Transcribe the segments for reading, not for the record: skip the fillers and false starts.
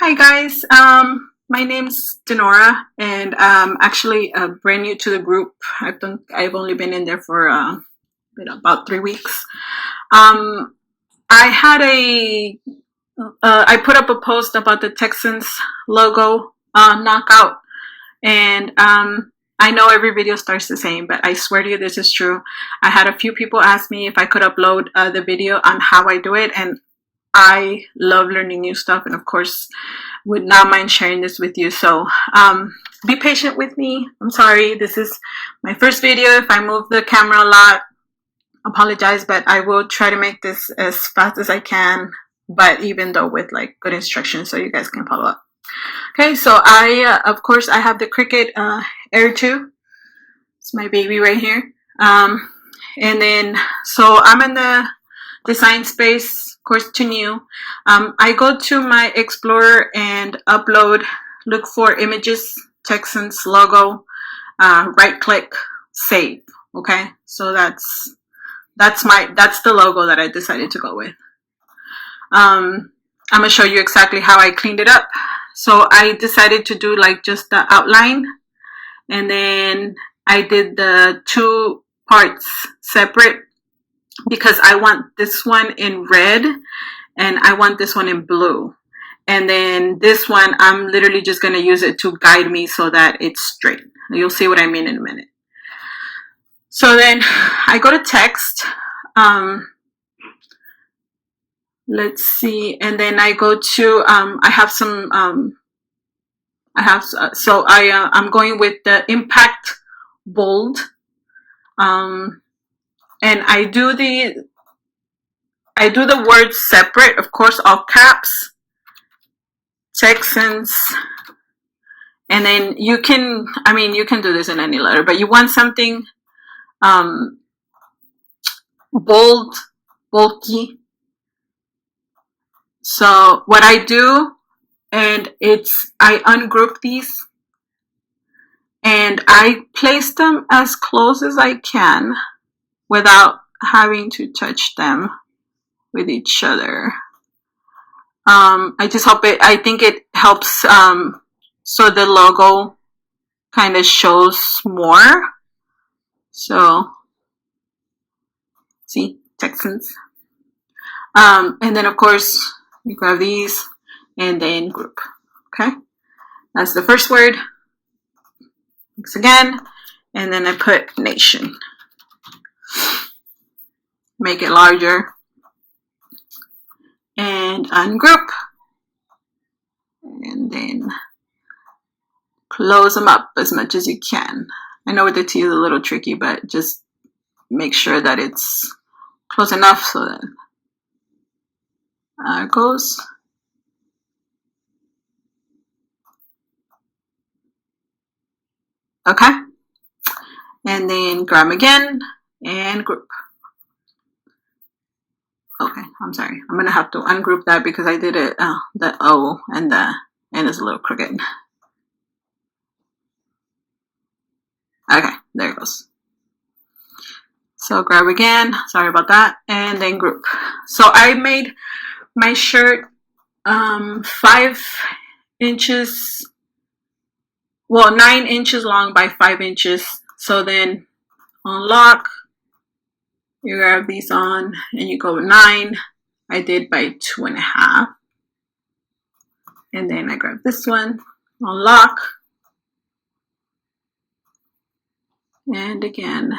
Hi guys, my name's Dinhora, and actually brand new to the group. I've only been in there for about 3 weeks. Um, I had I put up a post about the Texans logo knockout, and I know every video starts the same, but I swear to you, this is true. I had a few people ask me if I could upload the video on how I do it, and I love learning new stuff, and of course, would not mind sharing this with you. So be patient with me. I'm sorry, this is my first video. If I move the camera a lot, apologize, but I will try to make this as fast as I can, but even though with like good instructions so you guys can follow up. Okay, so of course, I have the Cricut Air 2. It's my baby right here. And then, so I'm in the design space, course to new. I go to my Explorer and upload, look for images, Texans logo, right click, save. Okay, so that's the logo that I decided to go with. I'm gonna show you exactly how I cleaned it up. So I decided to do like just the outline, and then I did the two parts separate because I want this one in red and I want this one in blue. And then this one, I'm literally just going to use it to guide me so that it's straight. You'll see what I mean in a minute. So then I go to text. Let's see. And then I go to, I have some, I'm going with the impact bold. And I do the words separate, of course, all caps, Texans, and then you can do this in any letter, but you want something bold, bulky. So what I do, and I ungroup these, and I place them as close as I can without having to touch them with each other. I think it helps so the logo kind of shows more. So see, Texans. And then of course you grab these and then group. Okay, that's the first word. Mix again, and then I put nation. Make it larger. And ungroup, and then close them up as much as you can. I know with the T is a little tricky, but just make sure that it's close enough so that it goes. Okay, and then grab them again and group. Okay, I'm sorry. I'm gonna have to ungroup that because I did it, the O and the N is a little crooked. Okay, there it goes. So grab again, sorry about that, and then group. So I made my shirt 5 inches, well, 9 inches long by 5 inches. So then unlock, you grab these on and you go 9. I did by 2.5. And then I grab this one, unlock. And again,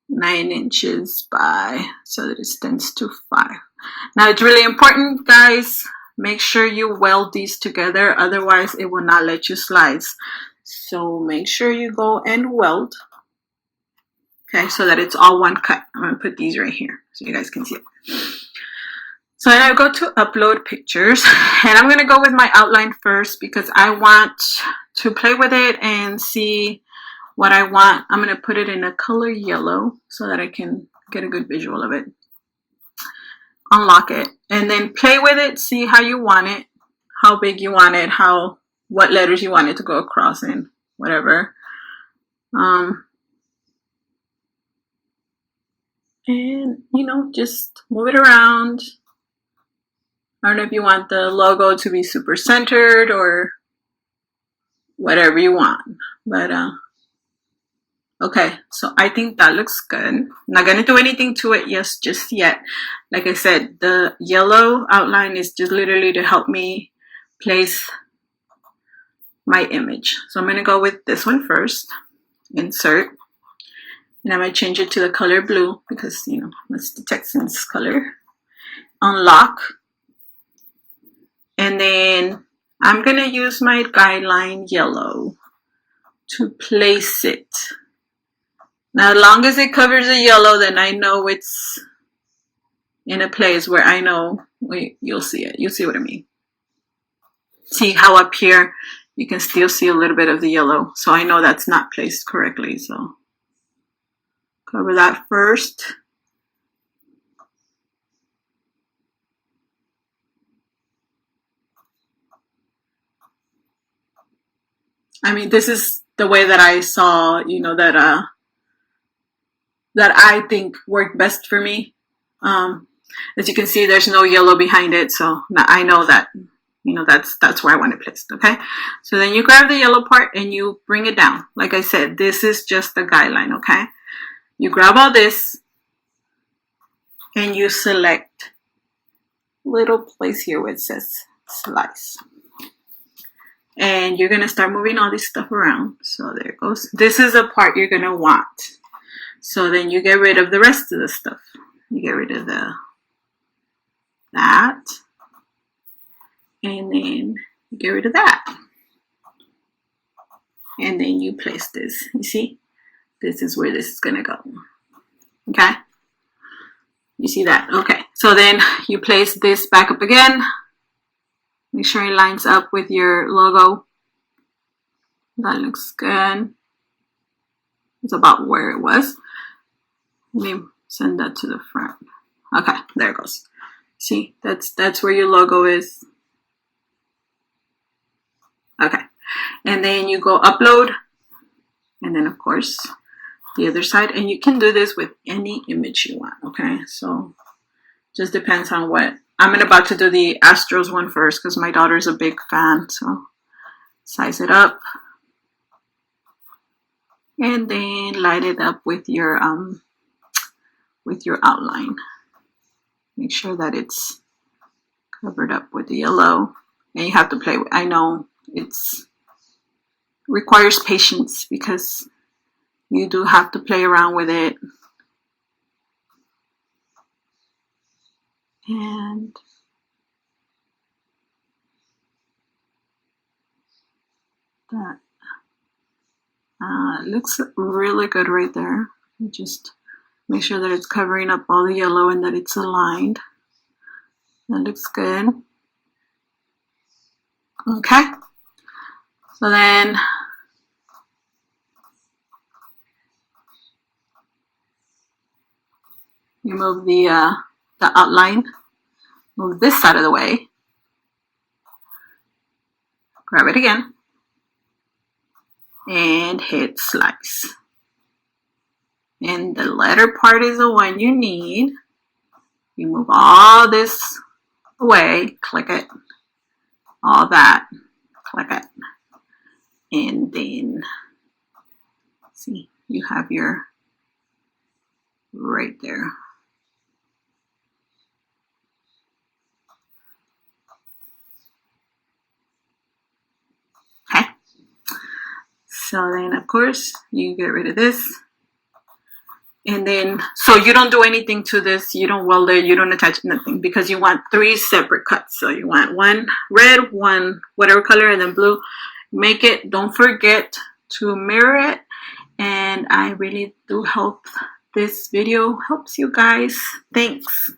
9 inches by, so the distance to 5. Now it's really important, guys, make sure you weld these together, otherwise it will not let you slice. So make sure you go and weld. Okay, so that it's all one cut. I'm gonna put these right here so you guys can see it. So then I go to upload pictures, and I'm gonna go with my outline first because I want to play with it and see what I want. I'm gonna put it in a color yellow so that I can get a good visual of it. Unlock it, and then play with it, see how you want it, how big you want it, what letters you want it to go across in, whatever. And just move it around, I don't know if you want the logo to be super centered or whatever you want, but okay, so I think that looks good. Not gonna do anything to it just yet. Like I said, the yellow outline is just literally to help me place my image. So I'm gonna go with this one first, insert, and I'm gonna change it to the color blue because, you know, that's the Texans color. Unlock, and then I'm gonna use my guideline yellow to place it. Now, as long as it covers the yellow, then I know it's in a place where I know, you'll see it. You'll see what I mean. See how up here, you can still see a little bit of the yellow. So I know that's not placed correctly. So cover that first. I mean, this is the way that I saw, you know, that I think worked best for me. As you can see, there's no yellow behind it, so I know that, you know, that's where I want it placed. Okay, so then you grab the yellow part and you bring it down. Like I said, this is just the guideline. Okay, you grab all this and you select little place here where it says slice, and you're gonna start moving all this stuff around. So there it goes. This is the part you're gonna want. So then you get rid of the rest of the stuff. You get rid of that, and then you get rid of that, and then you place this. You see, this is where this is gonna go. Okay, you see that? Okay, so then you place this back up again. Make sure it lines up with your logo. That looks good. It's about where it was. Let me send that to the front. Okay, there it goes. See, that's where your logo is. Okay, and then you go upload, and then of course the other side, and you can do this with any image you want. Okay, so just depends on what. I'm about to do the Astros one first because my daughter's a big fan. So size it up, and then light it up with your outline. Make sure that it's covered up with the yellow, and you have to play with. I know it's requires patience because you do have to play around with it. And that looks really good right there. You just make sure that it's covering up all the yellow and that it's aligned. That looks good. Okay. So then you move the outline, move this side of the way, grab it again, and hit slice. And the letter part is the one you need. You move all this away, click it, all that, click it, and then see, you have your right there. Okay, so then of course you get rid of this, and then so you don't do anything to this, you don't weld it, you don't attach nothing, because you want 3 separate cuts. So you want one red, one whatever color, and then blue. Make it, don't forget to mirror it, and I really do hope this video helps you guys. Thanks.